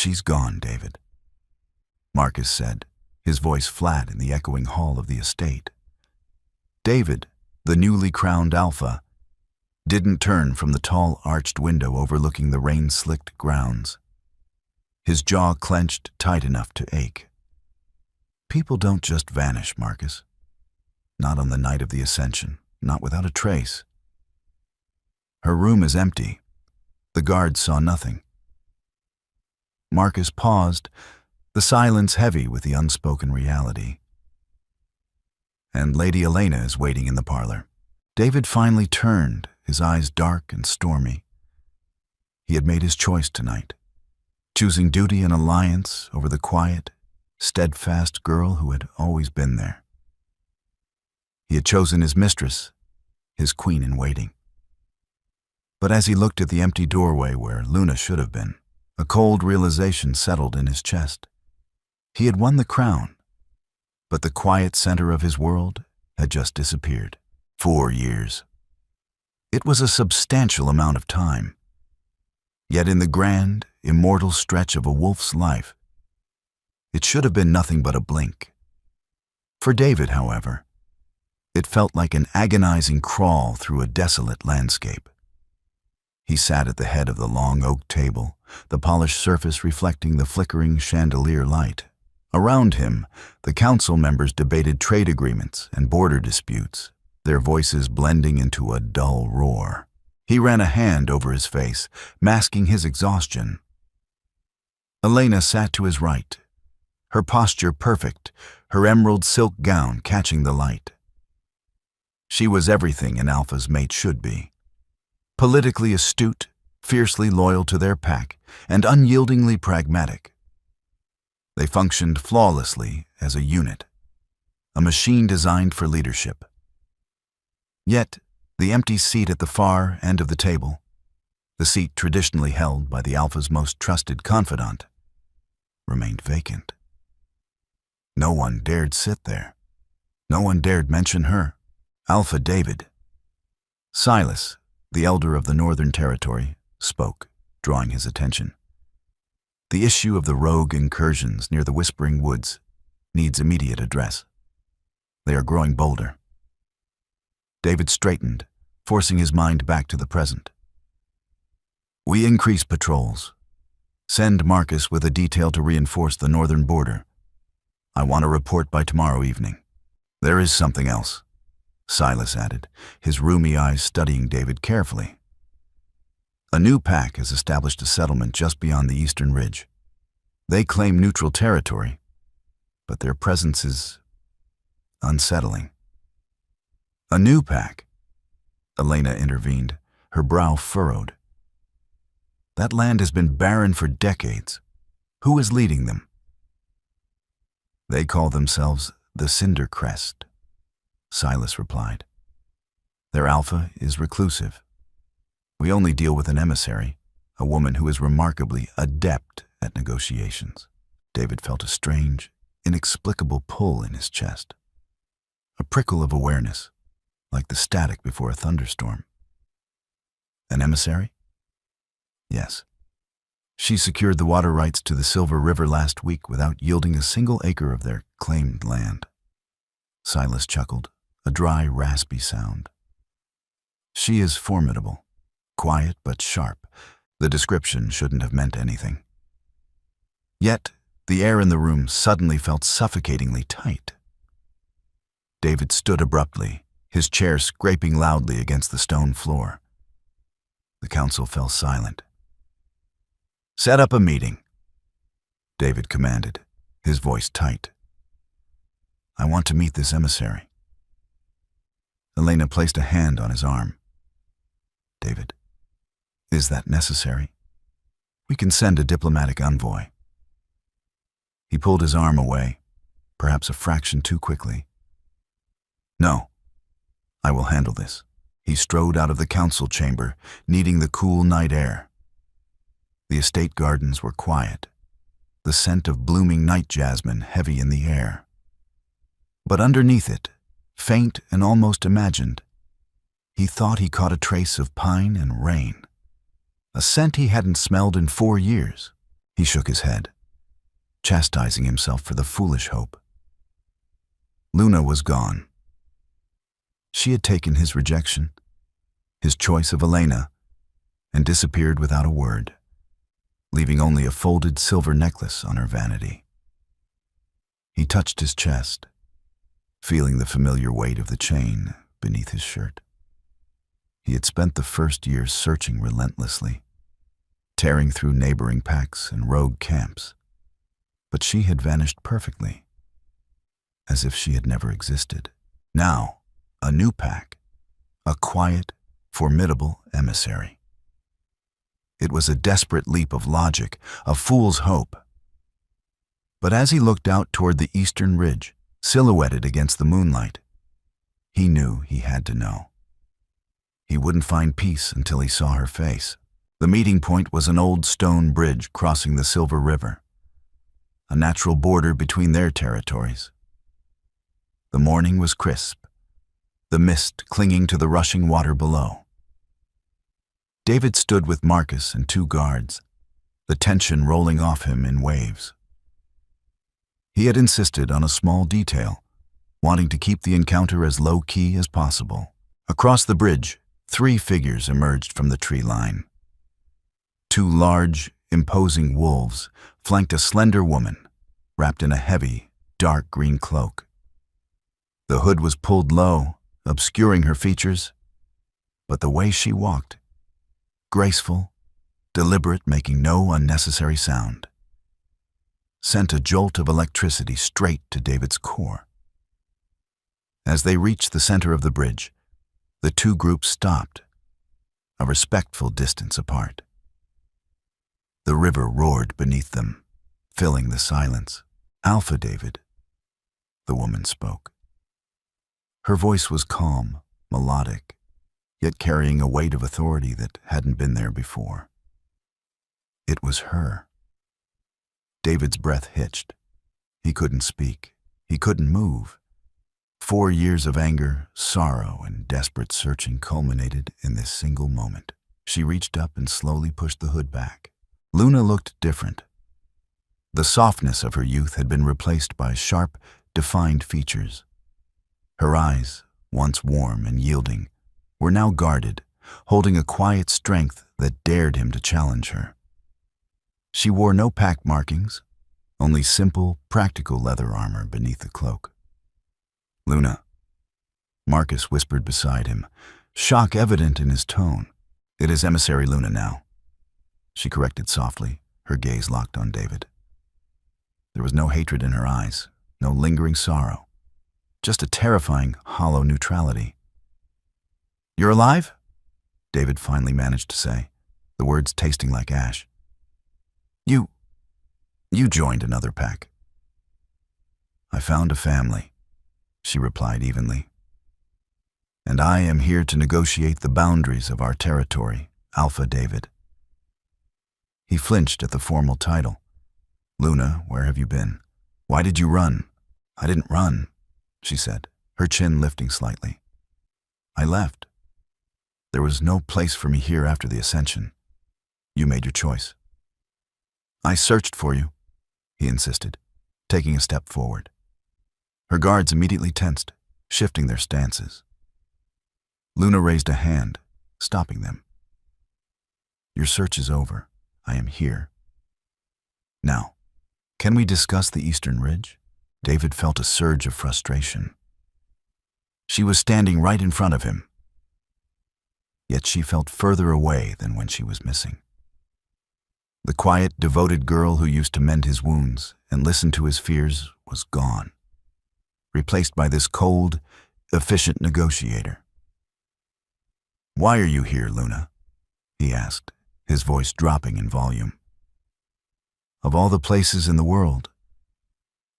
She's gone, David, Marcus said, his voice flat in the echoing hall of the estate. David, the newly crowned alpha, didn't turn from the tall arched window overlooking the rain-slicked grounds. His jaw clenched tight enough to ache. People don't just vanish, Marcus. Not on the night of the ascension, not without a trace. Her room is empty. The guards saw nothing. Marcus paused, the silence heavy with the unspoken reality. And Lady Elena is waiting in the parlor. David finally turned, his eyes dark and stormy. He had made his choice tonight, choosing duty and alliance over the quiet, steadfast girl who had always been there. He had chosen his mistress, his queen in waiting. But as he looked at the empty doorway where Luna should have been, a cold realization settled in his chest. He had won the crown, but the quiet center of his world had just disappeared. 4 years. It was a substantial amount of time. Yet in the grand, immortal stretch of a wolf's life, it should have been nothing but a blink. For David, however, it felt like an agonizing crawl through a desolate landscape. He sat at the head of the long oak table, the polished surface reflecting the flickering chandelier light. Around him, the council members debated trade agreements and border disputes, their voices blending into a dull roar. He ran a hand over his face, masking his exhaustion. Elena sat to his right, her posture perfect, her emerald silk gown catching the light. She was everything an alpha's mate should be. Politically astute, fiercely loyal to their pack, and unyieldingly pragmatic. They functioned flawlessly as a unit, a machine designed for leadership. Yet, the empty seat at the far end of the table, the seat traditionally held by the alpha's most trusted confidant, remained vacant. No one dared sit there. No one dared mention her. Alpha David. Silas, the elder of the Northern Territory, spoke, drawing his attention. The issue of the rogue incursions near the Whispering Woods needs immediate address. They are growing bolder. David straightened, forcing his mind back to the present. We increase patrols. Send Marcus with a detail to reinforce the northern border. I want a report by tomorrow evening. There is something else, Silas added, his rheumy eyes studying David carefully. A new pack has established a settlement just beyond the eastern ridge. They claim neutral territory, but their presence is unsettling. A new pack, Elena intervened, her brow furrowed. That land has been barren for decades. Who is leading them? They call themselves the Cinder Crest, Silas replied. Their alpha is reclusive. We only deal with an emissary, a woman who is remarkably adept at negotiations. David felt a strange, inexplicable pull in his chest. A prickle of awareness, like the static before a thunderstorm. An emissary? Yes. She secured the water rights to the Silver River last week without yielding a single acre of their claimed land. Silas chuckled, a dry, raspy sound. She is formidable, quiet but sharp. The description shouldn't have meant anything. Yet, the air in the room suddenly felt suffocatingly tight. David stood abruptly, his chair scraping loudly against the stone floor. The council fell silent. Set up a meeting, David commanded, his voice tight. I want to meet this emissary. Elena placed a hand on his arm. David, is that necessary? We can send a diplomatic envoy. He pulled his arm away, perhaps a fraction too quickly. No, I will handle this. He strode out of the council chamber, needing the cool night air. The estate gardens were quiet, the scent of blooming night jasmine heavy in the air. But underneath it, faint and almost imagined, he thought he caught a trace of pine and rain, a scent he hadn't smelled in 4 years. He shook his head, chastising himself for the foolish hope. Luna was gone. She had taken his rejection, his choice of Elena, and disappeared without a word, leaving only a folded silver necklace on her vanity. He touched his chest, feeling the familiar weight of the chain beneath his shirt. He had spent the first years searching relentlessly, tearing through neighboring packs and rogue camps, but she had vanished perfectly, as if she had never existed. Now, a new pack, a quiet, formidable emissary. It was a desperate leap of logic, a fool's hope. But as he looked out toward the eastern ridge, silhouetted against the moonlight, he knew he had to know. He wouldn't find peace until he saw her face. The meeting point was an old stone bridge crossing the Silver River, a natural border between their territories. The morning was crisp, the mist clinging to the rushing water below. David stood with Marcus and 2 guards, the tension rolling off him in waves. He had insisted on a small detail, wanting to keep the encounter as low-key as possible. Across the bridge, 3 figures emerged from the tree line. 2 large, imposing wolves flanked a slender woman, wrapped in a heavy, dark green cloak. The hood was pulled low, obscuring her features, but the way she walked, graceful, deliberate, making no unnecessary sound, sent a jolt of electricity straight to David's core. As they reached the center of the bridge, the 2 groups stopped, a respectful distance apart. The river roared beneath them, filling the silence. "Alpha, David," the woman spoke. Her voice was calm, melodic, yet carrying a weight of authority that hadn't been there before. It was her. David's breath hitched. He couldn't speak. He couldn't move. 4 years of anger, sorrow, and desperate searching culminated in this single moment. She reached up and slowly pushed the hood back. Luna looked different. The softness of her youth had been replaced by sharp, defined features. Her eyes, once warm and yielding, were now guarded, holding a quiet strength that dared him to challenge her. She wore no pack markings, only simple, practical leather armor beneath the cloak. "Luna," Marcus whispered beside him, shock evident in his tone. "It is Emissary Luna now," she corrected softly, her gaze locked on David. There was no hatred in her eyes, no lingering sorrow, just a terrifying, hollow neutrality. "You're alive?" David finally managed to say, the words tasting like ash. You joined another pack." "I found a family," she replied evenly. "And I am here to negotiate the boundaries of our territory, Alpha David." He flinched at the formal title. "Luna, where have you been? Why did you run?" "I didn't run," she said, her chin lifting slightly. "I left. There was no place for me here after the ascension. You made your choice." "I searched for you," he insisted, taking a step forward. Her guards immediately tensed, shifting their stances. Luna raised a hand, stopping them. "Your search is over. I am here. Now, can we discuss the Eastern Ridge?" David felt a surge of frustration. She was standing right in front of him, yet she felt further away than when she was missing. The quiet, devoted girl who used to mend his wounds and listen to his fears was gone, replaced by this cold, efficient negotiator. "Why are you here, Luna?" he asked, his voice dropping in volume. "Of all the places in the world,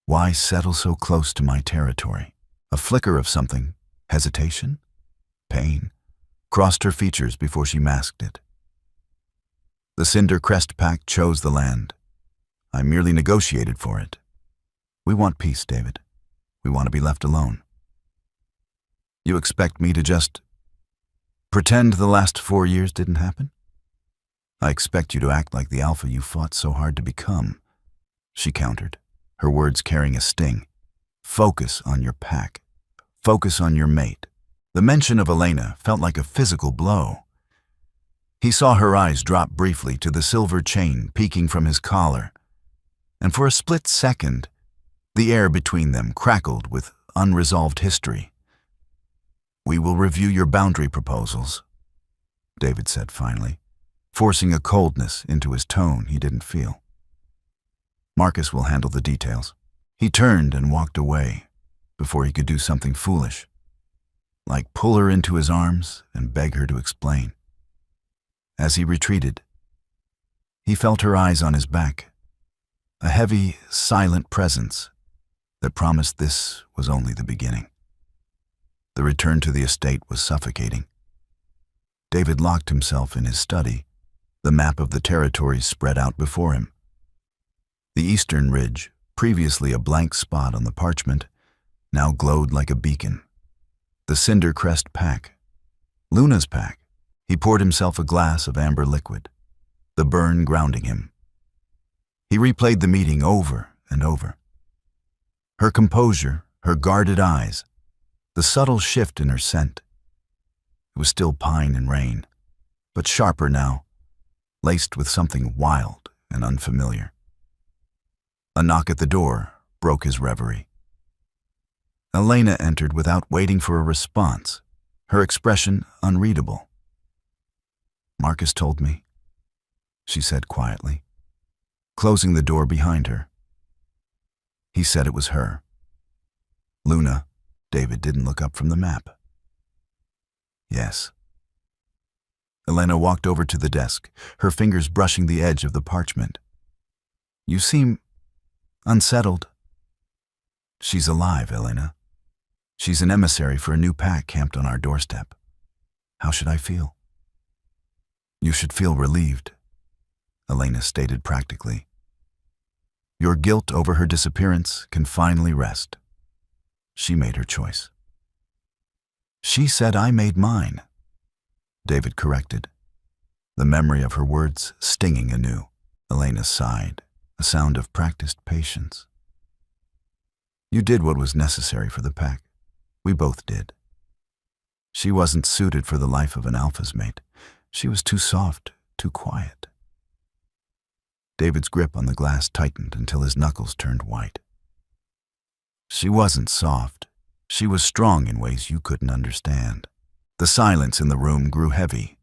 why settle so close to my territory?" A flicker of something, hesitation, pain, crossed her features before she masked it. "The Cinder Crest Pack chose the land. I merely negotiated for it. We want peace, David. We want to be left alone. You expect me to just pretend the last 4 years didn't happen?" I expect you to act like the alpha you fought so hard to become, she countered, her words carrying a sting. Focus on your pack. Focus on your mate. The mention of Elena felt like a physical blow. He saw her eyes drop briefly to the silver chain peeking from his collar, and for a split second, the air between them crackled with unresolved history. "We will review your boundary proposals," David said finally, forcing a coldness into his tone he didn't feel. "Marcus will handle the details." He turned and walked away before he could do something foolish, like pull her into his arms and beg her to explain. As he retreated, he felt her eyes on his back, a heavy, silent presence that promised this was only the beginning. The return to the estate was suffocating. David locked himself in his study, the map of the territories spread out before him. The eastern ridge, previously a blank spot on the parchment, now glowed like a beacon. The Cinder Crest pack, Luna's pack. He poured himself a glass of amber liquid, the burn grounding him. He replayed the meeting over and over. Her composure, her guarded eyes, the subtle shift in her scent. It was still pine and rain, but sharper now, laced with something wild and unfamiliar. A knock at the door broke his reverie. Elena entered without waiting for a response, her expression unreadable. "Marcus told me," she said quietly, closing the door behind her. "He said it was her. Luna." David didn't look up from the map. "Yes." Elena walked over to the desk, her fingers brushing the edge of the parchment. "You seem unsettled." "She's alive, Elena. She's an emissary for a new pack camped on our doorstep. How should I feel?" "You should feel relieved," Elena stated practically. "Your guilt over her disappearance can finally rest. She made her choice." "She said I made mine," David corrected, the memory of her words stinging anew. Elena sighed, a sound of practiced patience. "You did what was necessary for the pack. We both did. She wasn't suited for the life of an alpha's mate. She was too soft, too quiet." David's grip on the glass tightened until his knuckles turned white. "She wasn't soft. She was strong in ways you couldn't understand." The silence in the room grew heavy,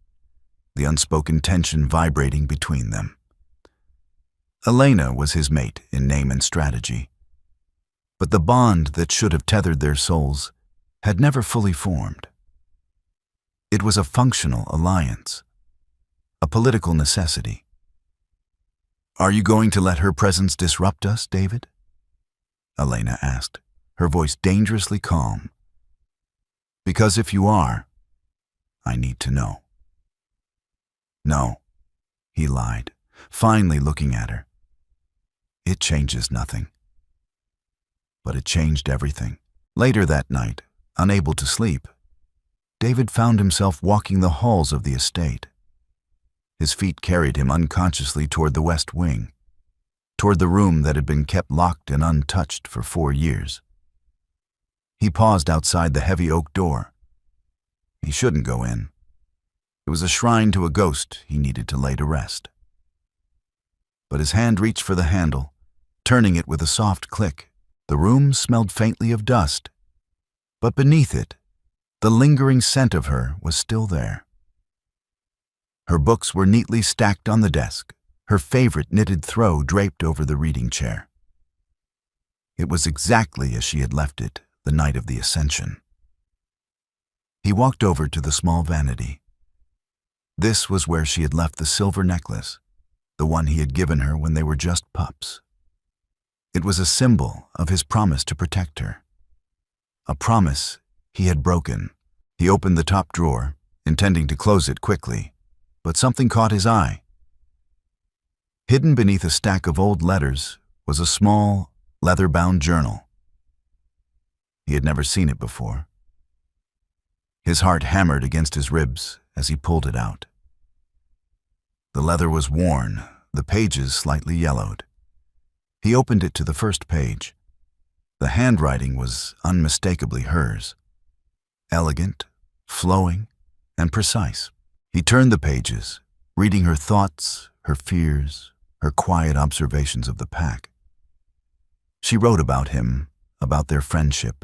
the unspoken tension vibrating between them. Elena was his mate in name and strategy, but the bond that should have tethered their souls had never fully formed. It was a functional alliance, a political necessity. "Are you going to let her presence disrupt us, David?" Elena asked, her voice dangerously calm. "Because if you are, I need to know." "No," he lied, finally looking at her. "It changes nothing." But it changed everything. Later that night, unable to sleep, David found himself walking the halls of the estate. His feet carried him unconsciously toward the west wing, toward the room that had been kept locked and untouched for 4 years. He paused outside the heavy oak door. He shouldn't go in. It was a shrine to a ghost he needed to lay to rest. But his hand reached for the handle, turning it with a soft click. The room smelled faintly of dust, but beneath it, the lingering scent of her was still there. Her books were neatly stacked on the desk, her favorite knitted throw draped over the reading chair. It was exactly as she had left it the night of the ascension. He walked over to the small vanity. This was where she had left the silver necklace, the one he had given her when they were just pups. It was a symbol of his promise to protect her. A promise he had broken. He opened the top drawer, intending to close it quickly, but something caught his eye. Hidden beneath a stack of old letters was a small, leather-bound journal. He had never seen it before. His heart hammered against his ribs as he pulled it out. The leather was worn, the pages slightly yellowed. He opened it to the first page. The handwriting was unmistakably hers. Elegant, flowing, and precise. He turned the pages, reading her thoughts, her fears, her quiet observations of the pack. She wrote about him, about their friendship,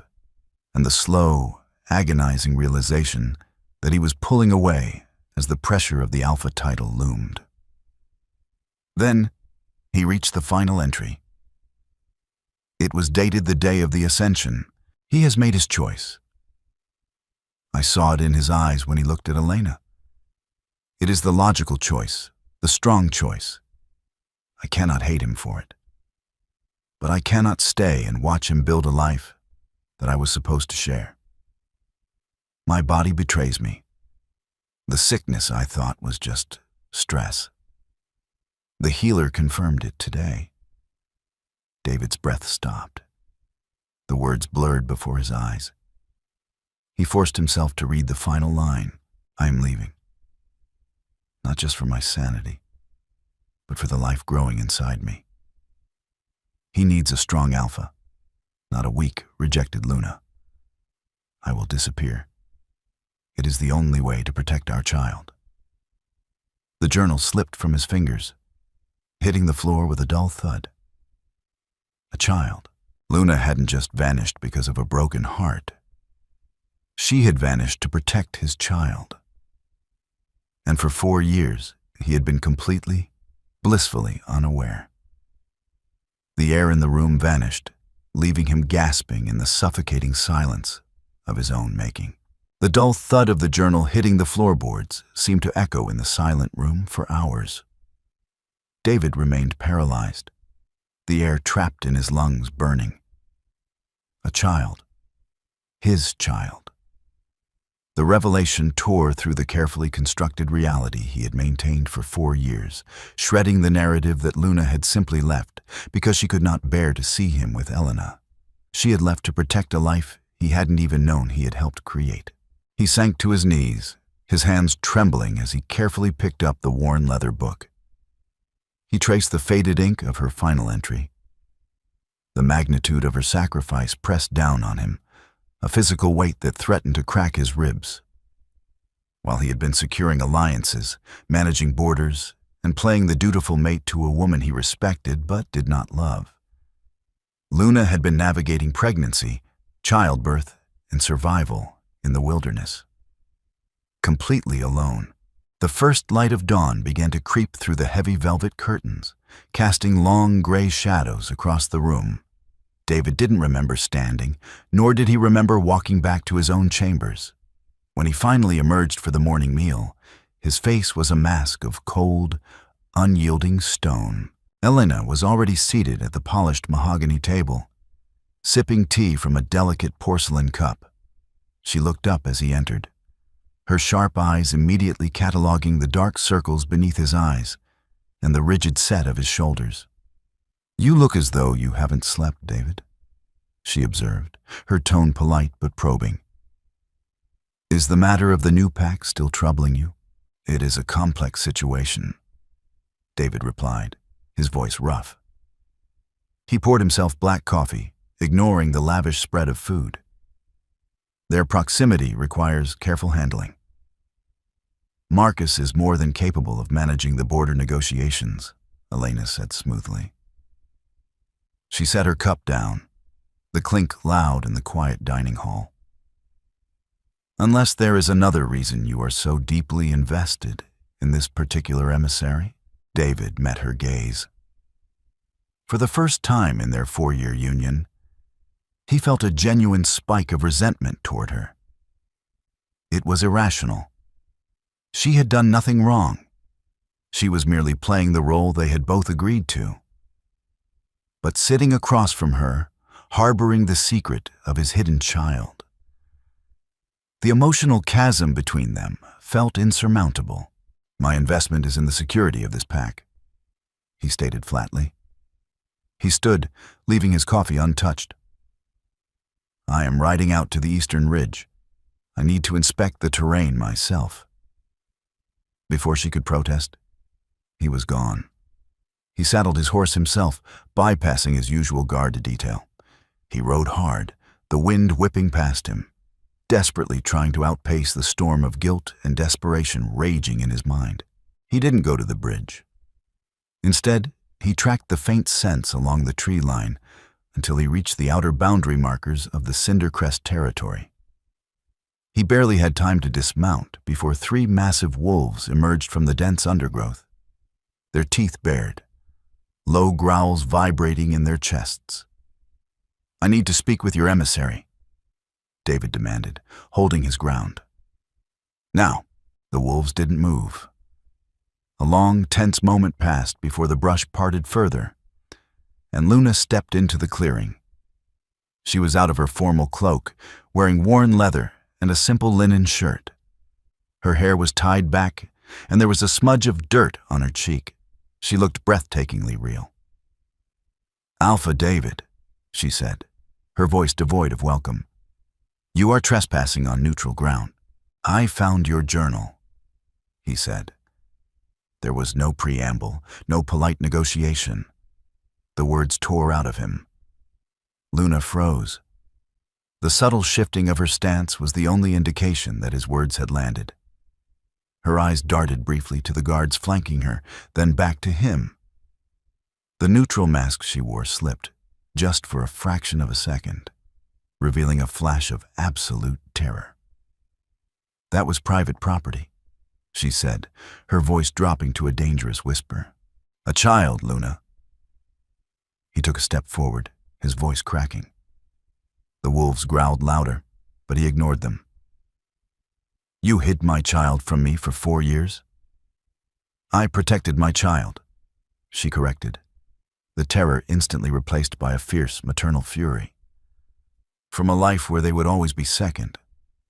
and the slow, agonizing realization that he was pulling away as the pressure of the Alpha title loomed. Then, he reached the final entry. It was dated the day of the ascension. He has made his choice. I saw it in his eyes when he looked at Elena. It is the logical choice, the strong choice. I cannot hate him for it. But I cannot stay and watch him build a life that I was supposed to share. My body betrays me. The sickness, I thought, was just stress. The healer confirmed it today. David's breath stopped. The words blurred before his eyes. He forced himself to read the final line. I am leaving. Not just for my sanity, but for the life growing inside me. He needs a strong Alpha, not a weak, rejected Luna. I will disappear. It is the only way to protect our child. The journal slipped from his fingers, hitting the floor with a dull thud. A child. Luna hadn't just vanished because of a broken heart. She had vanished to protect his child. And for 4 years, he had been completely, blissfully unaware. The air in the room vanished, leaving him gasping in the suffocating silence of his own making. The dull thud of the journal hitting the floorboards seemed to echo in the silent room for hours. David remained paralyzed, the air trapped in his lungs burning. A child. His child. The revelation tore through the carefully constructed reality he had maintained for 4 years, shredding the narrative that Luna had simply left because she could not bear to see him with Elena. She had left to protect a life he hadn't even known he had helped create. He sank to his knees, his hands trembling as he carefully picked up the worn leather book. He traced the faded ink of her final entry. The magnitude of her sacrifice pressed down on him, a physical weight that threatened to crack his ribs. While he had been securing alliances, managing borders, and playing the dutiful mate to a woman he respected but did not love, Luna had been navigating pregnancy, childbirth, and survival in the wilderness. Completely alone. The first light of dawn began to creep through the heavy velvet curtains, casting long gray shadows across the room. David didn't remember standing, nor did he remember walking back to his own chambers. When he finally emerged for the morning meal, his face was a mask of cold, unyielding stone. Elena was already seated at the polished mahogany table, sipping tea from a delicate porcelain cup. She looked up as he entered, her sharp eyes immediately cataloging the dark circles beneath his eyes and the rigid set of his shoulders. "You look as though you haven't slept, David," she observed, her tone polite but probing. "Is the matter of the new pack still troubling you?" "It is a complex situation," David replied, his voice rough. He poured himself black coffee, ignoring the lavish spread of food. Their proximity requires careful handling. "Marcus is more than capable of managing the border negotiations," Elena said smoothly. She set her cup down, the clink loud in the quiet dining hall. "Unless there is another reason you are so deeply invested in this particular emissary?" David met her gaze. For the first time in their 4-year union, he felt a genuine spike of resentment toward her. It was irrational. She had done nothing wrong. She was merely playing the role they had both agreed to. But sitting across from her, harboring the secret of his hidden child, the emotional chasm between them felt insurmountable. "My investment is in the security of this pack," he stated flatly. He stood, leaving his coffee untouched. "I am riding out to the eastern ridge. I need to inspect the terrain myself." Before she could protest, He was gone. He saddled his horse himself, bypassing his usual guard detail. He rode hard, the wind whipping past him, desperately trying to outpace the storm of guilt and desperation raging in his mind. He didn't go to the bridge. Instead, he tracked the faint scents along the tree line until he reached the outer boundary markers of the Cindercrest territory. He barely had time to dismount before 3 massive wolves emerged from the dense undergrowth, their teeth bared, low growls vibrating in their chests. "I need to speak with your emissary," David demanded, holding his ground. Now, the wolves didn't move. A long, tense moment passed before the brush parted further, and Luna stepped into the clearing. She was out of her formal cloak, wearing worn leather and a simple linen shirt. Her hair was tied back, and there was a smudge of dirt on her cheek. She looked breathtakingly real. "Alpha David," she said, her voice devoid of welcome. "You are trespassing on neutral ground." "I found your journal," he said. There was no preamble, no polite negotiation. The words tore out of him. Luna froze. The subtle shifting of her stance was the only indication that his words had landed. Her eyes darted briefly to the guards flanking her, then back to him. The neutral mask she wore slipped, just for a fraction of a second, revealing a flash of absolute terror. "That was private property," she said, her voice dropping to a dangerous whisper. "A child, Luna." He took a step forward, his voice cracking. The wolves growled louder, but he ignored them. "You hid my child from me for 4 years?" "I protected my child," she corrected, the terror instantly replaced by a fierce maternal fury. "From a life where they would always be second,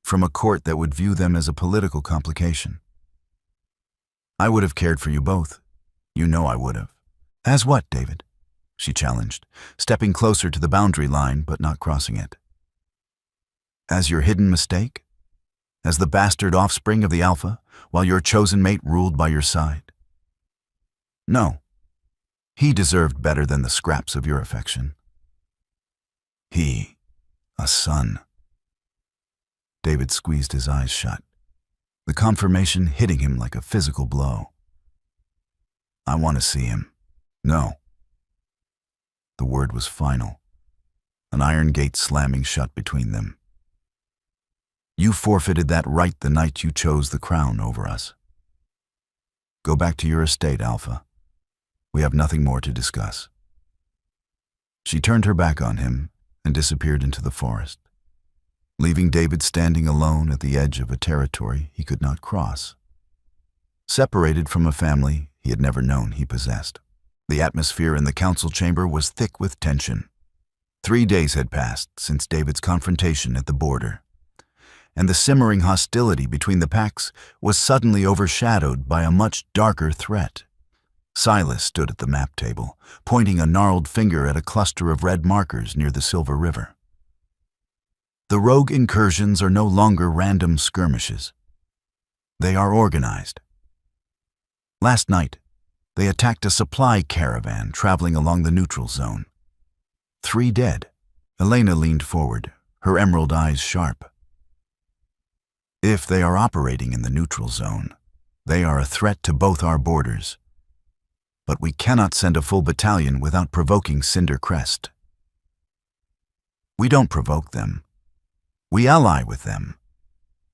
from a court that would view them as a political complication. I would have cared for you both. You know I would have." "As what, David?" she challenged, stepping closer to the boundary line but not crossing it. "As your hidden mistake? As the bastard offspring of the Alpha, while your chosen mate ruled by your side? No. He deserved better than the scraps of your affection. He, a son." David squeezed his eyes shut, the confirmation hitting him like a physical blow. "I want to see him." "No." The word was final, an iron gate slamming shut between them. "You forfeited that right the night you chose the crown over us. Go back to your estate, Alpha. We have nothing more to discuss." She turned her back on him and disappeared into the forest, leaving David standing alone at the edge of a territory he could not cross, separated from a family he had never known he possessed. The atmosphere in the council chamber was thick with tension. 3 days had passed since David's confrontation at the border, and the simmering hostility between the packs was suddenly overshadowed by a much darker threat. Silas stood at the map table, pointing a gnarled finger at a cluster of red markers near the Silver River. "The rogue incursions are no longer random skirmishes. They are organized. Last night, they attacked a supply caravan traveling along the neutral zone. 3 dead." Elena leaned forward, her emerald eyes sharp. "If they are operating in the neutral zone, they are a threat to both our borders. But we cannot send a full battalion without provoking Cindercrest. We don't provoke them. We ally with them,"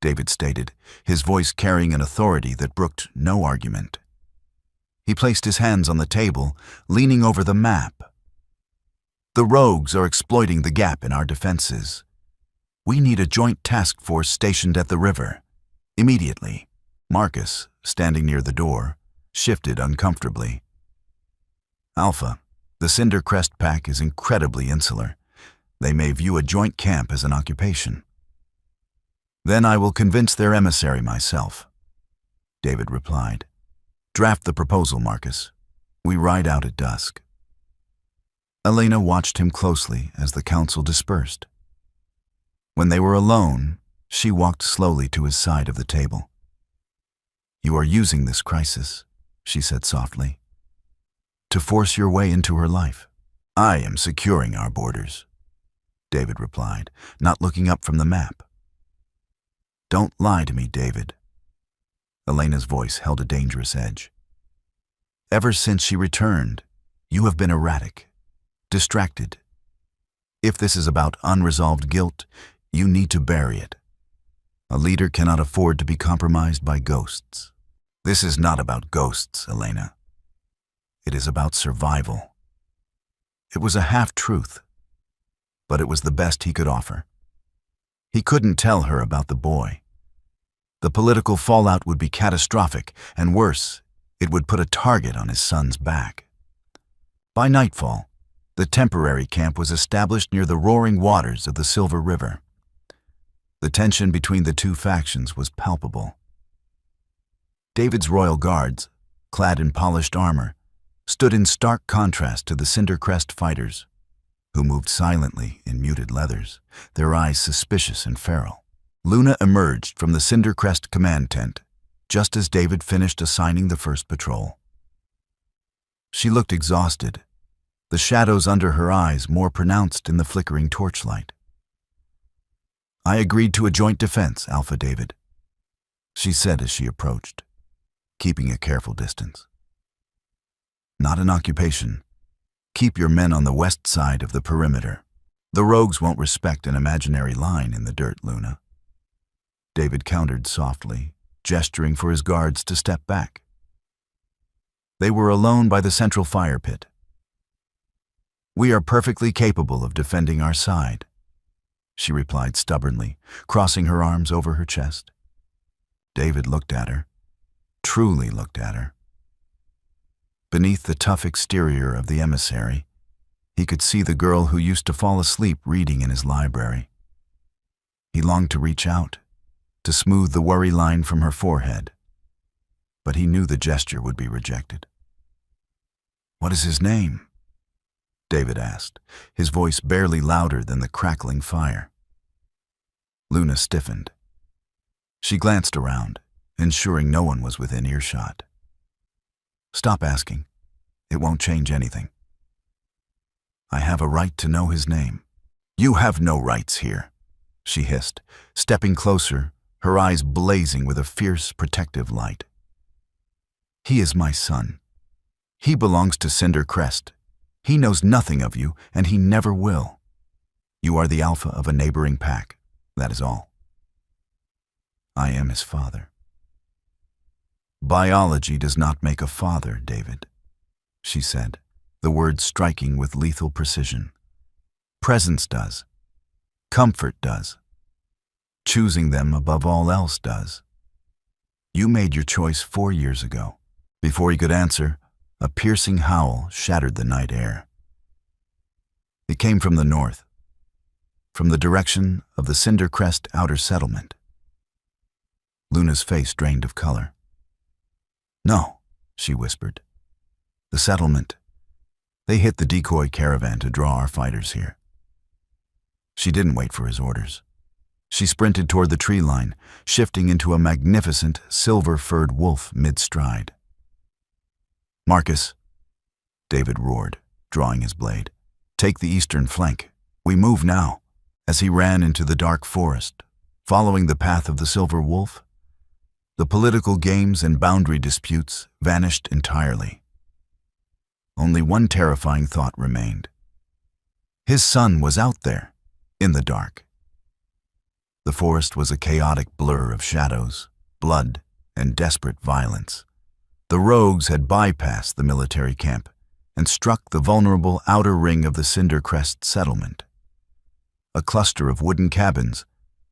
David stated, his voice carrying an authority that brooked no argument. He placed his hands on the table, leaning over the map. "The rogues are exploiting the gap in our defenses. We need a joint task force stationed at the river, immediately." Marcus, standing near the door, shifted uncomfortably. "Alpha, the Cindercrest pack is incredibly insular. They may view a joint camp as an occupation." "Then I will convince their emissary myself," David replied. "Draft the proposal, Marcus. We ride out at dusk." Elena watched him closely as the council dispersed. When they were alone, she walked slowly to his side of the table. "You are using this crisis," she said softly. To force your way into her life. I am securing our borders, David replied, not looking up from the map. Don't lie to me, David. Elena's voice held a dangerous edge. Ever since she returned, you have been erratic, distracted. If this is about unresolved guilt, you need to bury it. A leader cannot afford to be compromised by ghosts. This is not about ghosts, Elena. It is about survival. It was a half-truth, but it was the best he could offer. He couldn't tell her about the boy. The political fallout would be catastrophic, and worse, it would put a target on his son's back. By nightfall, the temporary camp was established near the roaring waters of the Silver River. The tension between the two factions was palpable. David's royal guards, clad in polished armor, stood in stark contrast to the Cindercrest fighters, who moved silently in muted leathers, their eyes suspicious and feral. Luna emerged from the Cindercrest command tent, just as David finished assigning the first patrol. She looked exhausted, the shadows under her eyes more pronounced in the flickering torchlight. I agreed to a joint defense, Alpha David, she said as she approached, keeping a careful distance. Not an occupation. Keep your men on the west side of the perimeter. The rogues won't respect an imaginary line in the dirt, Luna. David countered softly, gesturing for his guards to step back. They were alone by the central fire pit. We are perfectly capable of defending our side, she replied stubbornly, crossing her arms over her chest. David looked at her, truly looked at her. Beneath the tough exterior of the emissary, he could see the girl who used to fall asleep reading in his library. He longed to reach out, to smooth the worry line from her forehead, but he knew the gesture would be rejected. What is his name? David asked, his voice barely louder than the crackling fire. Luna stiffened. She glanced around, ensuring no one was within earshot. Stop asking. It won't change anything. I have a right to know his name. You have no rights here, she hissed, stepping closer, her eyes blazing with a fierce, protective light. He is my son. He belongs to Cindercrest. He knows nothing of you, and he never will. You are the alpha of a neighboring pack, that is all. I am his father. Biology does not make a father, David, she said, the words striking with lethal precision. Presence does. Comfort does. Choosing them above all else does. You made your choice 4 years ago. Before he could answer, a piercing howl shattered the night air. It came from the north, from the direction of the Cindercrest outer settlement. Luna's face drained of color. No, she whispered. The settlement. They hit the decoy caravan to draw our fighters here. She didn't wait for his orders. She sprinted toward the tree line, shifting into a magnificent, silver-furred wolf mid-stride. Marcus, David roared, drawing his blade. Take the eastern flank. We move now. As he ran into the dark forest, following the path of the silver wolf, the political games and boundary disputes vanished entirely. Only one terrifying thought remained. His son was out there, in the dark. The forest was a chaotic blur of shadows, blood, and desperate violence. The rogues had bypassed the military camp and struck the vulnerable outer ring of the Cindercrest settlement, a cluster of wooden cabins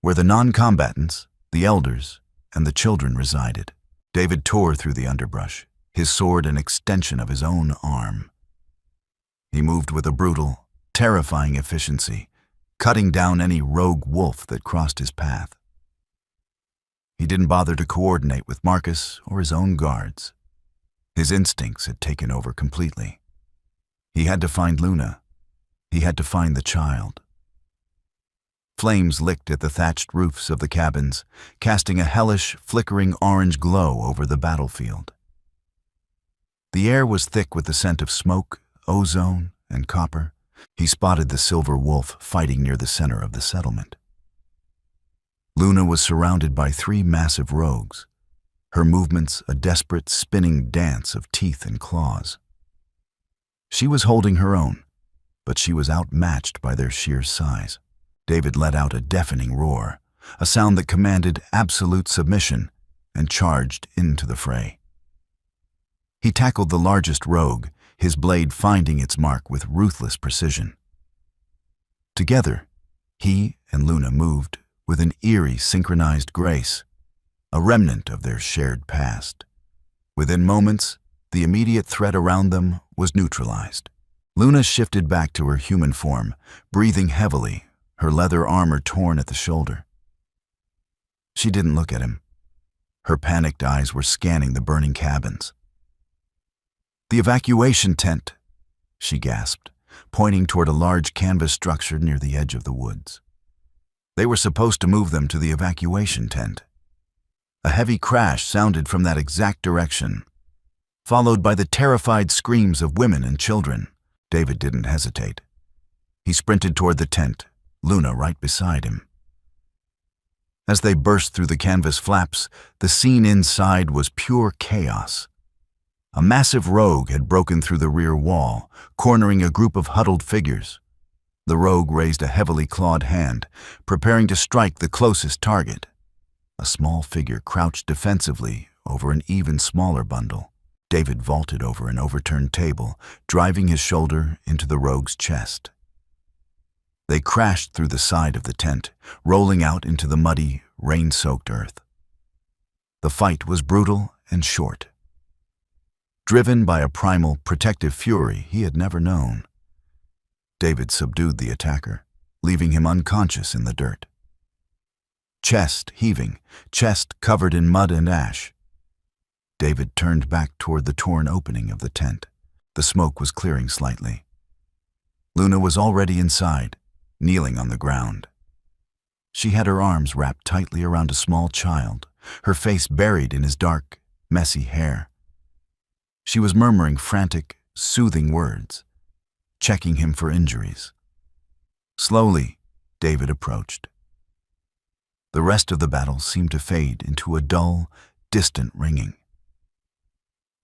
where the non-combatants, the elders, and the children resided. David tore through the underbrush, his sword an extension of his own arm. He moved with a brutal, terrifying efficiency, cutting down any rogue wolf that crossed his path. He didn't bother to coordinate with Marcus or his own guards. His instincts had taken over completely. He had to find Luna. He had to find the child. Flames licked at the thatched roofs of the cabins, casting a hellish, flickering orange glow over the battlefield. The air was thick with the scent of smoke, ozone, and copper. He spotted the Silver Wolf fighting near the center of the settlement. Luna was surrounded by 3 massive rogues, her movements a desperate, spinning dance of teeth and claws. She was holding her own, but she was outmatched by their sheer size. David let out a deafening roar, a sound that commanded absolute submission, and charged into the fray. He tackled the largest rogue, his blade finding its mark with ruthless precision. Together, he and Luna moved with an eerie, synchronized grace, a remnant of their shared past. Within moments, the immediate threat around them was neutralized. Luna shifted back to her human form, breathing heavily, her leather armor torn at the shoulder. She didn't look at him. Her panicked eyes were scanning the burning cabins. "The evacuation tent," she gasped, pointing toward a large canvas structure near the edge of the woods. They were supposed to move them to the evacuation tent. A heavy crash sounded from that exact direction, followed by the terrified screams of women and children. David didn't hesitate. He sprinted toward the tent, Luna right beside him. As they burst through the canvas flaps, the scene inside was pure chaos. A massive rogue had broken through the rear wall, cornering a group of huddled figures. The rogue raised a heavily clawed hand, preparing to strike the closest target. A small figure crouched defensively over an even smaller bundle. David vaulted over an overturned table, driving his shoulder into the rogue's chest. They crashed through the side of the tent, rolling out into the muddy, rain-soaked earth. The fight was brutal and short. Driven by a primal, protective fury he had never known, David subdued the attacker, leaving him unconscious in the dirt. Chest heaving, chest covered in mud and ash, David turned back toward the torn opening of the tent. The smoke was clearing slightly. Luna was already inside, kneeling on the ground. She had her arms wrapped tightly around a small child, her face buried in his dark, messy hair. She was murmuring frantic, soothing words, checking him for injuries. Slowly, David approached. The rest of the battle seemed to fade into a dull, distant ringing.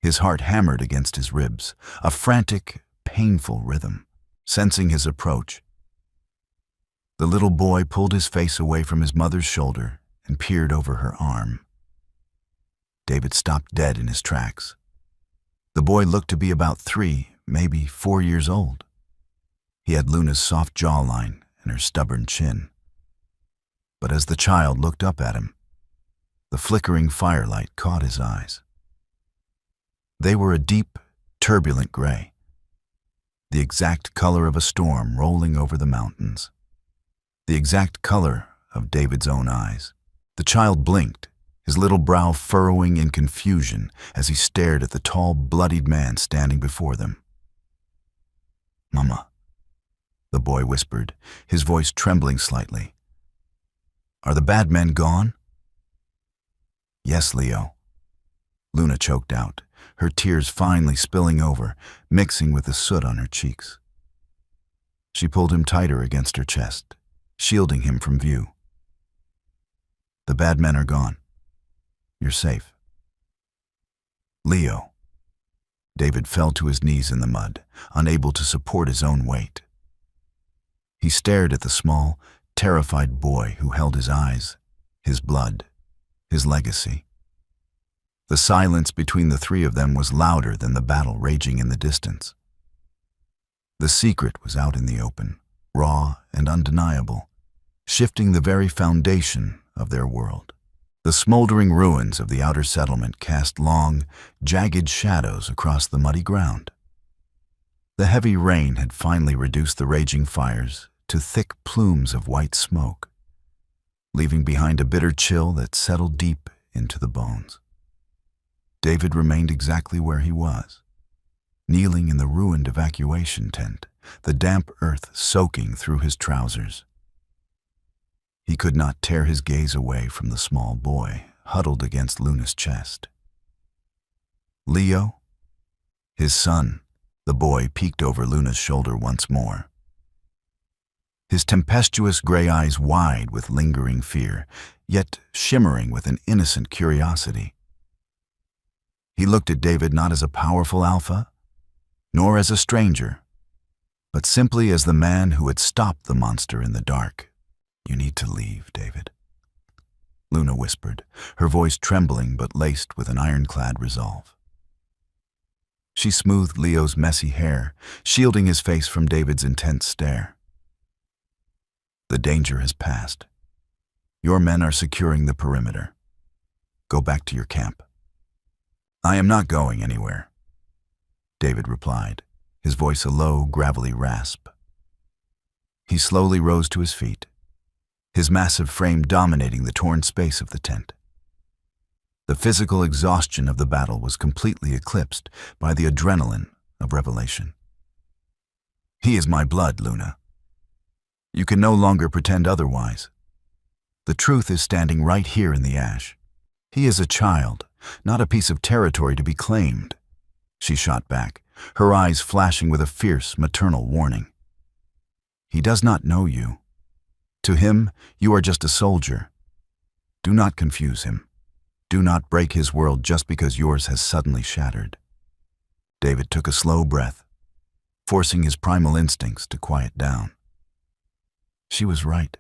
His heart hammered against his ribs, a frantic, painful rhythm. Sensing his approach, the little boy pulled his face away from his mother's shoulder and peered over her arm. David stopped dead in his tracks. The boy looked to be about 3, maybe 4 years old. He had Luna's soft jawline and her stubborn chin. But as the child looked up at him, the flickering firelight caught his eyes. They were a deep, turbulent gray, the exact color of a storm rolling over the mountains, the exact color of David's own eyes. The child blinked, his little brow furrowing in confusion as he stared at the tall, bloodied man standing before them. "Mama," the boy whispered, his voice trembling slightly. "Are the bad men gone?" "Yes, Leo," Luna choked out, her tears finally spilling over, mixing with the soot on her cheeks. She pulled him tighter against her chest, shielding him from view. "The bad men are gone. You're safe." "Leo." David fell to his knees in the mud, unable to support his own weight. He stared at the small, terrified boy who held his eyes, his blood, his legacy. The silence between the 3 of them was louder than the battle raging in the distance. The secret was out in the open, raw and undeniable, shifting the very foundation of their world. The smoldering ruins of the outer settlement cast long, jagged shadows across the muddy ground. The heavy rain had finally reduced the raging fires to thick plumes of white smoke, leaving behind a bitter chill that settled deep into the bones. David remained exactly where he was, kneeling in the ruined evacuation tent, the damp earth soaking through his trousers. He could not tear his gaze away from the small boy huddled against Luna's chest. "Leo?" His son, the boy, peeked over Luna's shoulder once more. His tempestuous gray eyes wide with lingering fear, yet shimmering with an innocent curiosity. He looked at David not as a powerful alpha, nor as a stranger, but simply as the man who had stopped the monster in the dark. "You need to leave, David," Luna whispered, her voice trembling but laced with an ironclad resolve. She smoothed Leo's messy hair, shielding his face from David's intense stare. "The danger has passed. Your men are securing the perimeter. Go back to your camp." "I am not going anywhere," David replied, his voice a low, gravelly rasp. He slowly rose to his feet, his massive frame dominating the torn space of the tent. The physical exhaustion of the battle was completely eclipsed by the adrenaline of revelation. "He is my blood, Luna. You can no longer pretend otherwise. The truth is standing right here in the ash. He is a child, not a piece of territory to be claimed," she shot back, her eyes flashing with a fierce maternal warning. "He does not know you. To him, you are just a soldier. Do not confuse him. Do not break his world just because yours has suddenly shattered." David took a slow breath, forcing his primal instincts to quiet down. She was right.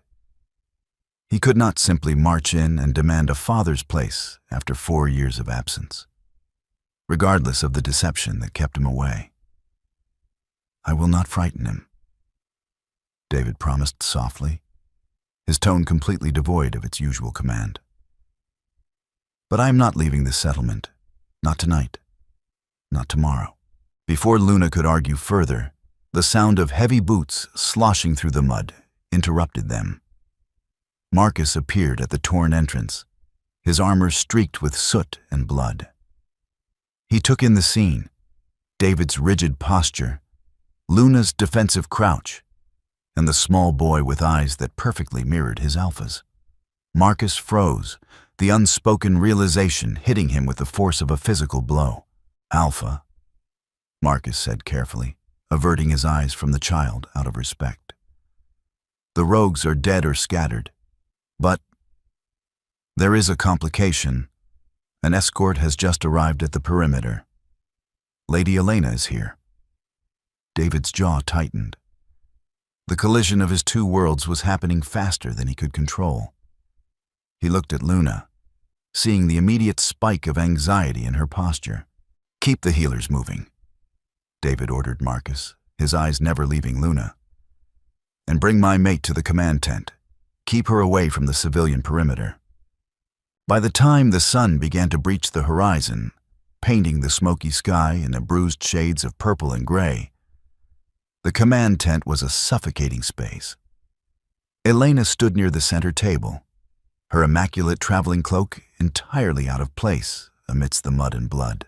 He could not simply march in and demand a father's place after 4 years of absence, regardless of the deception that kept him away. "I will not frighten him," David promised softly, his tone completely devoid of its usual command. "But I am not leaving this settlement. Not tonight. Not tomorrow." Before Luna could argue further, the sound of heavy boots sloshing through the mud interrupted them. Marcus appeared at the torn entrance, his armor streaked with soot and blood. He took in the scene, David's rigid posture, Luna's defensive crouch, and the small boy with eyes that perfectly mirrored his alpha's. Marcus froze, the unspoken realization hitting him with the force of a physical blow. "Alpha," Marcus said carefully, averting his eyes from the child out of respect. "The rogues are dead or scattered. But there is a complication. An escort has just arrived at the perimeter. Lady Elena is here." David's jaw tightened. The collision of his two worlds was happening faster than he could control. He looked at Luna, seeing the immediate spike of anxiety in her posture. "Keep the healers moving," David ordered Marcus, his eyes never leaving Luna. "And bring my mate to the command tent. Keep her away from the civilian perimeter." By the time the sun began to breach the horizon, painting the smoky sky in a bruised shades of purple and gray, the command tent was a suffocating space. Elena stood near the center table, her immaculate traveling cloak entirely out of place amidst the mud and blood.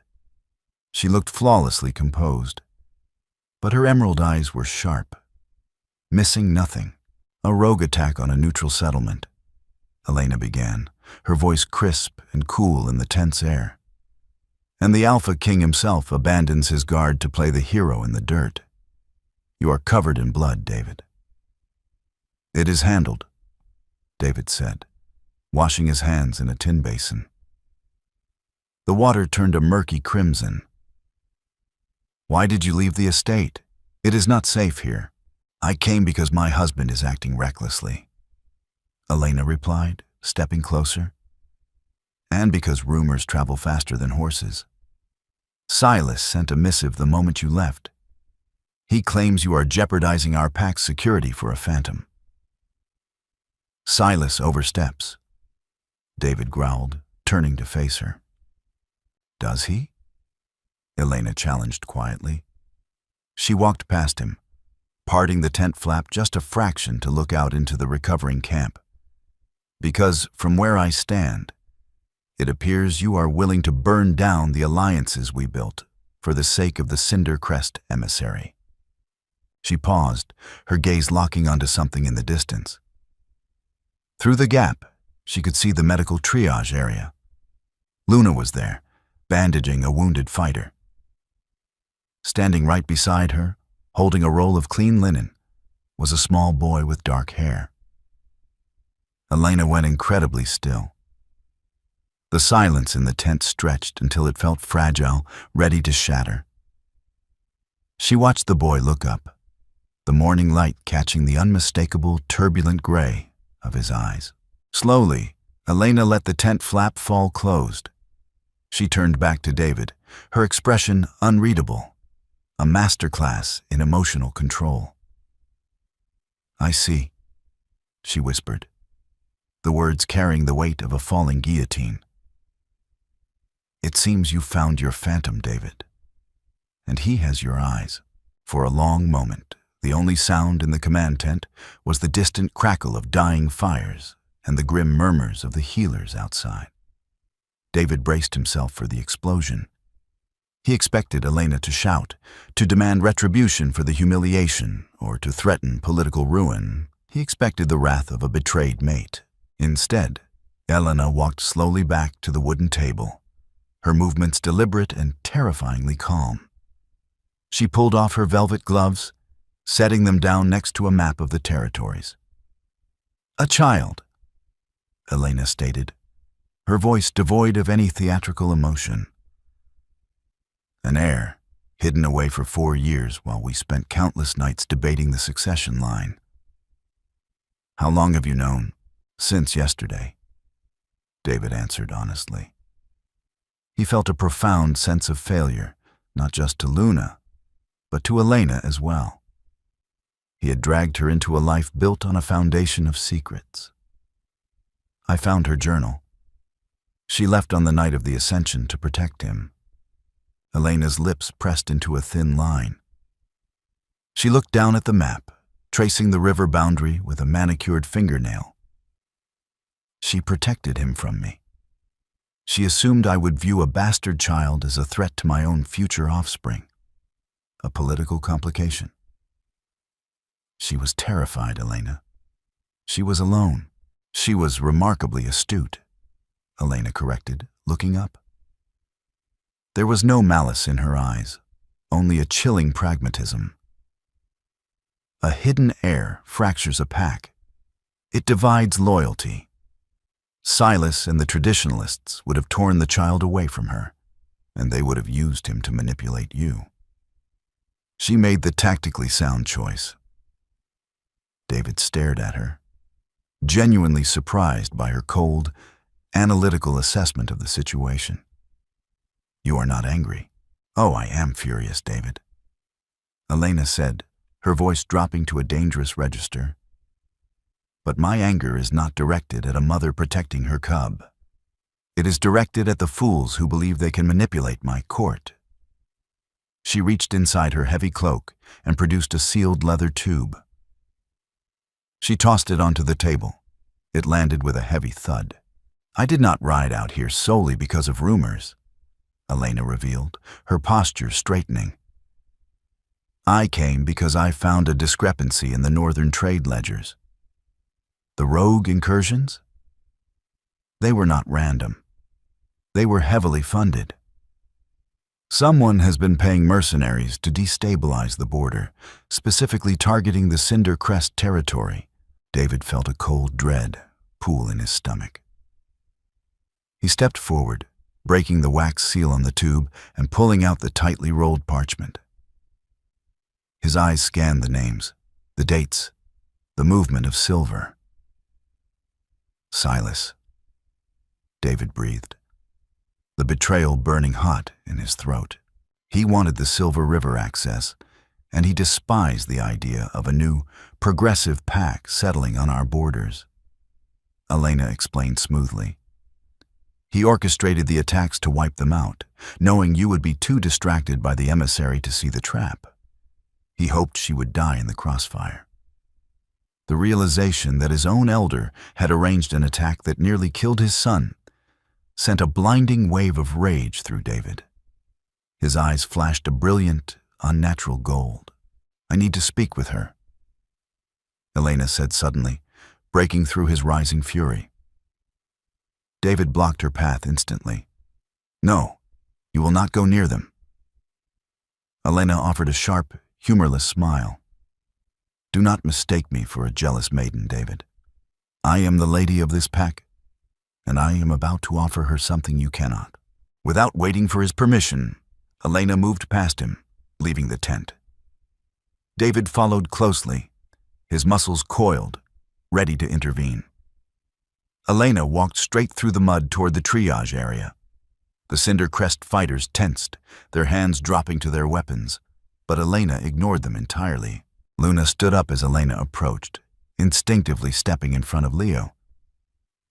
She looked flawlessly composed, but her emerald eyes were sharp, missing nothing. "A rogue attack on a neutral settlement," Elena began, her voice crisp and cool in the tense air. "And the Alpha King himself abandons his guard to play the hero in the dirt. You are covered in blood, David." "It is handled," David said, washing his hands in a tin basin. The water turned a murky crimson. "Why did you leave the estate? It is not safe here." "I came because my husband is acting recklessly," Elena replied, stepping closer. "And because rumors travel faster than horses. Silas sent a missive the moment you left. He claims you are jeopardizing our pack's security for a phantom." "Silas oversteps," David growled, turning to face her. "Does he?" Elena challenged quietly. She walked past him, parting the tent flap just a fraction to look out into the recovering camp. "Because from where I stand, it appears you are willing to burn down the alliances we built for the sake of the Cinder Crest emissary." She paused, her gaze locking onto something in the distance. Through the gap, she could see the medical triage area. Luna was there, bandaging a wounded fighter. Standing right beside her, holding a roll of clean linen, was a small boy with dark hair. Elena went incredibly still. The silence in the tent stretched until it felt fragile, ready to shatter. She watched the boy look up, the morning light catching the unmistakable, turbulent gray of his eyes. Slowly, Elena let the tent flap fall closed. She turned back to David, her expression unreadable, a masterclass in emotional control. "I see," she whispered, the words carrying the weight of a falling guillotine. "It seems you found your phantom, David, and he has your eyes." For a long moment, the only sound in the command tent was the distant crackle of dying fires and the grim murmurs of the healers outside. David braced himself for the explosion. He expected Elena to shout, to demand retribution for the humiliation, or to threaten political ruin. He expected the wrath of a betrayed mate. Instead, Elena walked slowly back to the wooden table, her movements deliberate and terrifyingly calm. She pulled off her velvet gloves, setting them down next to a map of the territories. "A child," Elena stated, her voice devoid of any theatrical emotion. "An heir, hidden away for 4 years while we spent countless nights debating the succession line." "How long have you known?" "Since yesterday," David answered honestly. He felt a profound sense of failure, not just to Luna, but to Elena as well. He had dragged her into a life built on a foundation of secrets. "I found her journal. She left on the night of the ascension to protect him." Elena's lips pressed into a thin line. She looked down at the map, tracing the river boundary with a manicured fingernail. "She protected him from me. She assumed I would view a bastard child as a threat to my own future offspring. A political complication." "She was terrified, Elena. She was alone." "She was remarkably astute," Elena corrected, looking up. There was no malice in her eyes, only a chilling pragmatism. A hidden heir fractures a pack. It divides loyalty. Silas and the traditionalists would have torn the child away from her, and they would have used him to manipulate you. She made the tactically sound choice. David stared at her, genuinely surprised by her cold, analytical assessment of the situation. "You are not angry." "Oh, I am furious, David," Elena said, her voice dropping to a dangerous register. "But my anger is not directed at a mother protecting her cub. It is directed at the fools who believe they can manipulate my court." She reached inside her heavy cloak and produced a sealed leather tube. She tossed it onto the table. It landed with a heavy thud. "I did not ride out here solely because of rumors," Elena revealed, her posture straightening. "I came because I found a discrepancy in the northern trade ledgers. The rogue incursions? They were not random. They were heavily funded. Someone has been paying mercenaries to destabilize the border, specifically targeting the Cinder Crest territory." David felt a cold dread pool in his stomach. He stepped forward, breaking the wax seal on the tube and pulling out the tightly rolled parchment. His eyes scanned the names, the dates, the movement of silver. "Silas," David breathed, the betrayal burning hot in his throat. He wanted the Silver River access, and he despised the idea of a new, progressive pack settling on our borders. Elena explained smoothly. "He orchestrated the attacks to wipe them out, knowing you would be too distracted by the emissary to see the trap. He hoped she would die in the crossfire." The realization that his own elder had arranged an attack that nearly killed his son sent a blinding wave of rage through David. His eyes flashed a brilliant, unnatural gold. "I need to speak with her," Elena said suddenly, breaking through his rising fury. David blocked her path instantly. "No, you will not go near them." Elena offered a sharp, humorless smile. Do not mistake me for a jealous maiden, David. I am the lady of this pack, and I am about to offer her something you cannot. Without waiting for his permission, Elena moved past him, leaving the tent. David followed closely, his muscles coiled, ready to intervene. Elena walked straight through the mud toward the triage area. The Cinder Crest fighters tensed, their hands dropping to their weapons, but Elena ignored them entirely. Luna stood up as Elena approached, instinctively stepping in front of Leo,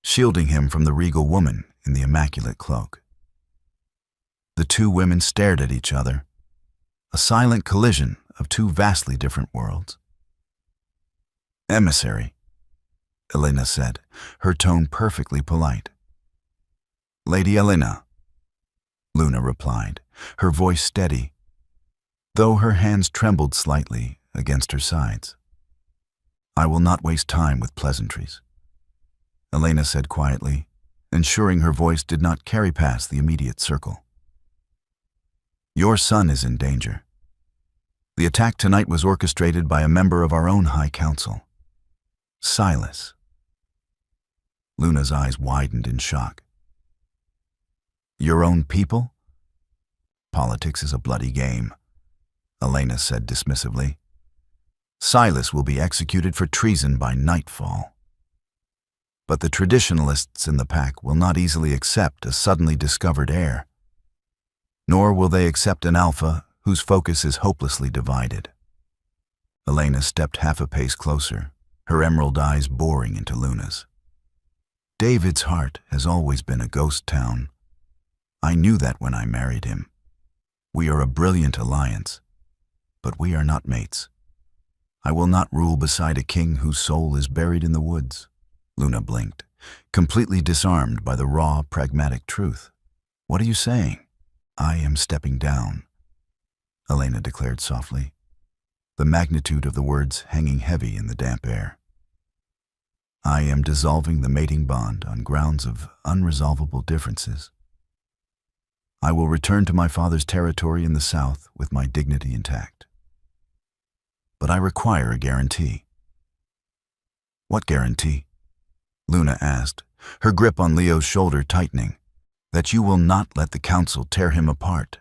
shielding him from the regal woman in the immaculate cloak. The two women stared at each other, a silent collision of two vastly different worlds. Emissary, Elena said, her tone perfectly polite. Lady Elena, Luna replied, her voice steady, though her hands trembled slightly against her sides. I will not waste time with pleasantries, Elena said quietly, ensuring her voice did not carry past the immediate circle. Your son is in danger. The attack tonight was orchestrated by a member of our own High Council, Silas. Luna's eyes widened in shock. Your own people? Politics is a bloody game, Elena said dismissively. Silas will be executed for treason by nightfall. But the traditionalists in the pack will not easily accept a suddenly discovered heir. Nor will they accept an alpha whose focus is hopelessly divided. Elena stepped half a pace closer, her emerald eyes boring into Luna's. David's heart has always been a ghost town. I knew that when I married him. We are a brilliant alliance, but we are not mates. I will not rule beside a king whose soul is buried in the woods. Luna blinked, completely disarmed by the raw, pragmatic truth. What are you saying? I am stepping down, Elena declared softly, the magnitude of the words hanging heavy in the damp air. I am dissolving the mating bond on grounds of unresolvable differences. I will return to my father's territory in the south with my dignity intact. But I require a guarantee. What guarantee? Luna asked, her grip on Leo's shoulder tightening. That you will not let the council tear him apart,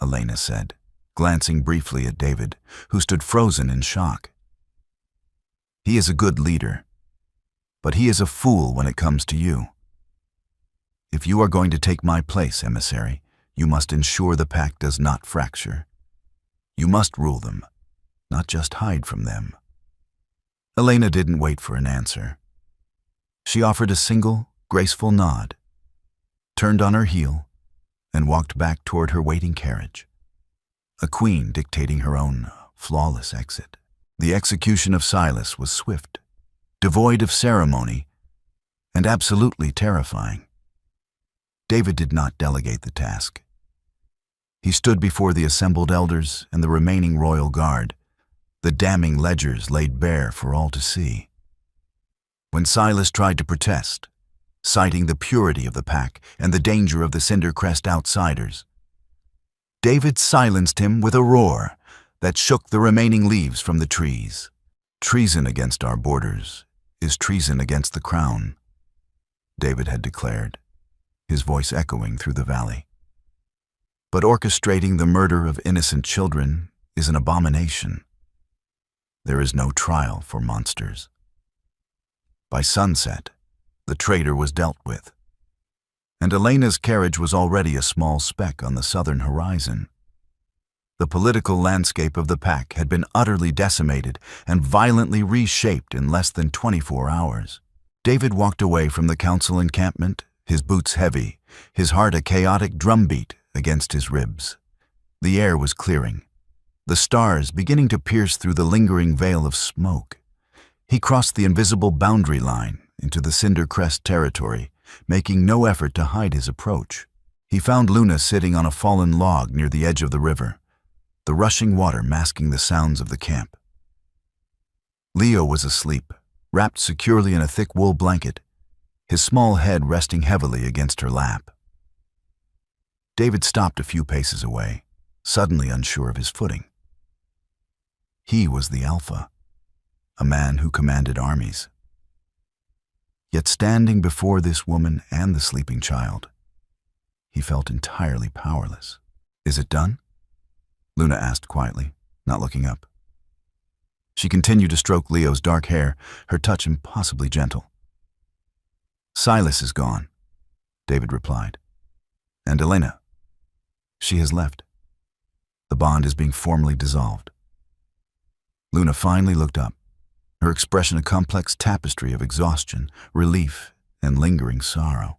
Elena said, glancing briefly at David, who stood frozen in shock. He is a good leader, but he is a fool when it comes to you. If you are going to take my place, emissary, you must ensure the pack does not fracture. You must rule them, not just hide from them. Elena didn't wait for an answer. She offered a single, graceful nod, turned on her heel, and walked back toward her waiting carriage, a queen dictating her own flawless exit. The execution of Silas was swift, devoid of ceremony, and absolutely terrifying. David did not delegate the task. He stood before the assembled elders and the remaining royal guard, the damning ledgers laid bare for all to see. When Silas tried to protest, citing the purity of the pack and the danger of the Cinder Crest outsiders, David silenced him with a roar that shook the remaining leaves from the trees. Treason against our borders is treason against the crown, David had declared, his voice echoing through the valley. But orchestrating the murder of innocent children is an abomination. There is no trial for monsters. By sunset, the traitor was dealt with, and Elena's carriage was already a small speck on the southern horizon. The political landscape of the pack had been utterly decimated and violently reshaped in less than 24 hours. David walked away from the council encampment, his boots heavy, his heart a chaotic drumbeat against his ribs. The air was clearing, the stars beginning to pierce through the lingering veil of smoke. He crossed the invisible boundary line into the Cinder Crest territory, making no effort to hide his approach. He found Luna sitting on a fallen log near the edge of the river, the rushing water masking the sounds of the camp. Leo was asleep, wrapped securely in a thick wool blanket, his small head resting heavily against her lap. David stopped a few paces away, suddenly unsure of his footing. He was the Alpha, a man who commanded armies. Yet standing before this woman and the sleeping child, he felt entirely powerless. "Is it done?" Luna asked quietly, not looking up. She continued to stroke Leo's dark hair, her touch impossibly gentle. "Silas is gone," David replied. "And Elena, she has left. The bond is being formally dissolved." Luna finally looked up, her expression a complex tapestry of exhaustion, relief, and lingering sorrow.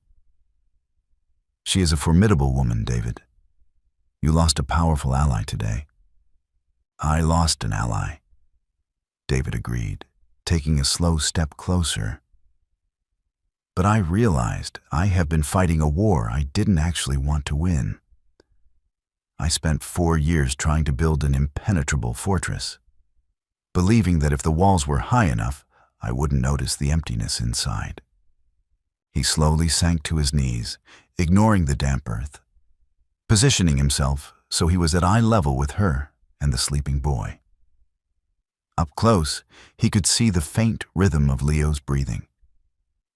"She is a formidable woman, David. You lost a powerful ally today." "I lost an ally," David agreed, taking a slow step closer. "But I realized I have been fighting a war I didn't actually want to win. I spent 4 years trying to build an impenetrable fortress, believing that if the walls were high enough, I wouldn't notice the emptiness inside." He slowly sank to his knees, ignoring the damp earth, positioning himself so he was at eye level with her and the sleeping boy. Up close, he could see the faint rhythm of Leo's breathing,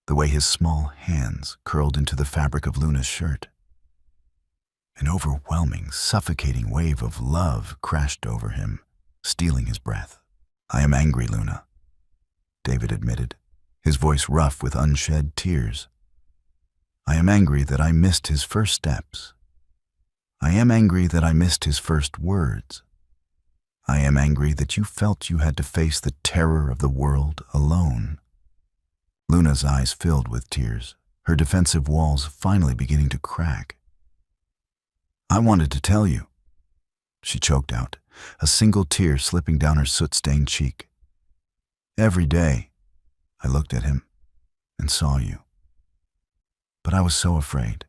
the way his small hands curled into the fabric of Luna's shirt. An overwhelming, suffocating wave of love crashed over him, stealing his breath. "I am angry, Luna," David admitted, his voice rough with unshed tears. "I am angry that I missed his first steps. I am angry that I missed his first words. I am angry that you felt you had to face the terror of the world alone." Luna's eyes filled with tears, her defensive walls finally beginning to crack. "I wanted to tell you," she choked out, a single tear slipping down her soot-stained cheek. "Every day, I looked at him and saw you. But I was so afraid.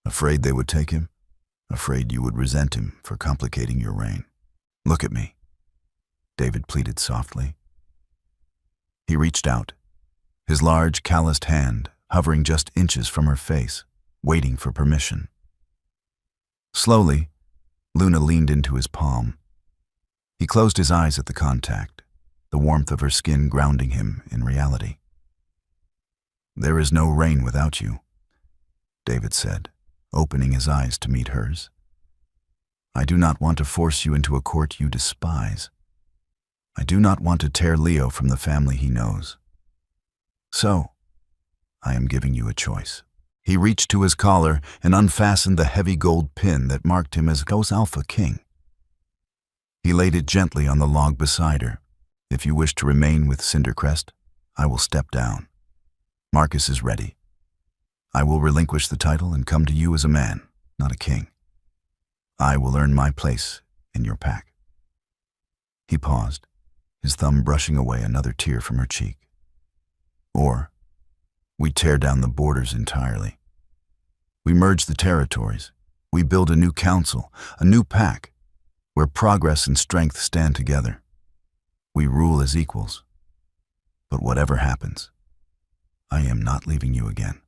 Afraid they would take him, afraid you would resent him for complicating your reign. Look at me," David pleaded softly. He reached out, his large, calloused hand hovering just inches from her face, waiting for permission. Slowly, Luna leaned into his palm. He closed his eyes at the contact, the warmth of her skin grounding him in reality. "There is no reign without you," David said, opening his eyes to meet hers. "I do not want to force you into a court you despise. I do not want to tear Leo from the family he knows. So, I am giving you a choice." He reached to his collar and unfastened the heavy gold pin that marked him as Ghost Alpha King. He laid it gently on the log beside her. "If you wish to remain with Cindercrest, I will step down. Marcus is ready. I will relinquish the title and come to you as a man, not a king. I will earn my place in your pack." He paused, his thumb brushing away another tear from her cheek. "Or, we tear down the borders entirely. We merge the territories. We build a new council, a new pack, where progress and strength stand together. We rule as equals. But whatever happens, I am not leaving you again."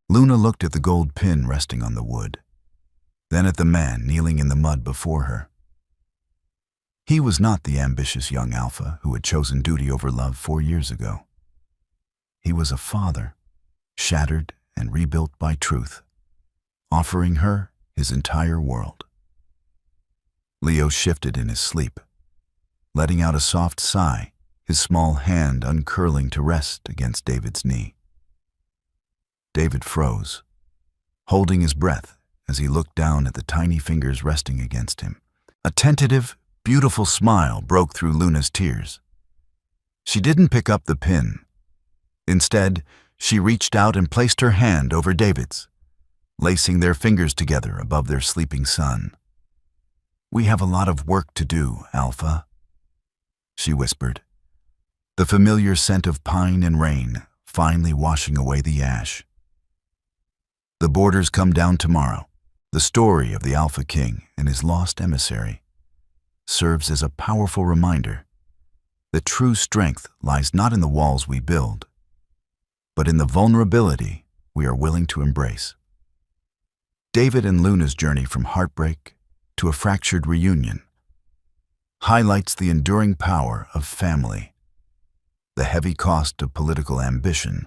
Luna looked at the gold pin resting on the wood, then at the man kneeling in the mud before her. He was not the ambitious young Alpha who had chosen duty over love 4 years ago. He was a father, shattered and rebuilt by truth, offering her his entire world. Leo shifted in his sleep, letting out a soft sigh, his small hand uncurling to rest against David's knee. David froze, holding his breath as he looked down at the tiny fingers resting against him. A tentative, beautiful smile broke through Luna's tears. She didn't pick up the pin. Instead, she reached out and placed her hand over David's, lacing their fingers together above their sleeping son. "We have a lot of work to do, Alpha," she whispered, the familiar scent of pine and rain finally washing away the ash. "The borders come down tomorrow. The story of the Alpha King and his lost emissary serves as a powerful reminder that true strength lies not in the walls we build, but in the vulnerability we are willing to embrace." David and Luna's journey from heartbreak to a fractured reunion, highlights the enduring power of family, the heavy cost of political ambition,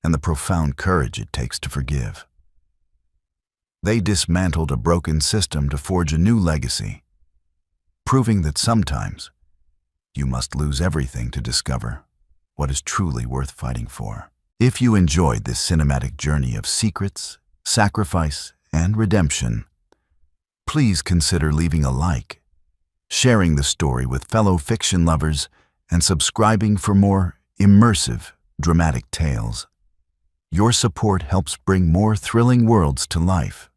and the profound courage it takes to forgive. They dismantled a broken system to forge a new legacy, proving that sometimes you must lose everything to discover what is truly worth fighting for. If you enjoyed this cinematic journey of secrets, sacrifice, and redemption, please consider leaving a like, sharing the story with fellow fiction lovers, and subscribing for more immersive, dramatic tales. Your support helps bring more thrilling worlds to life.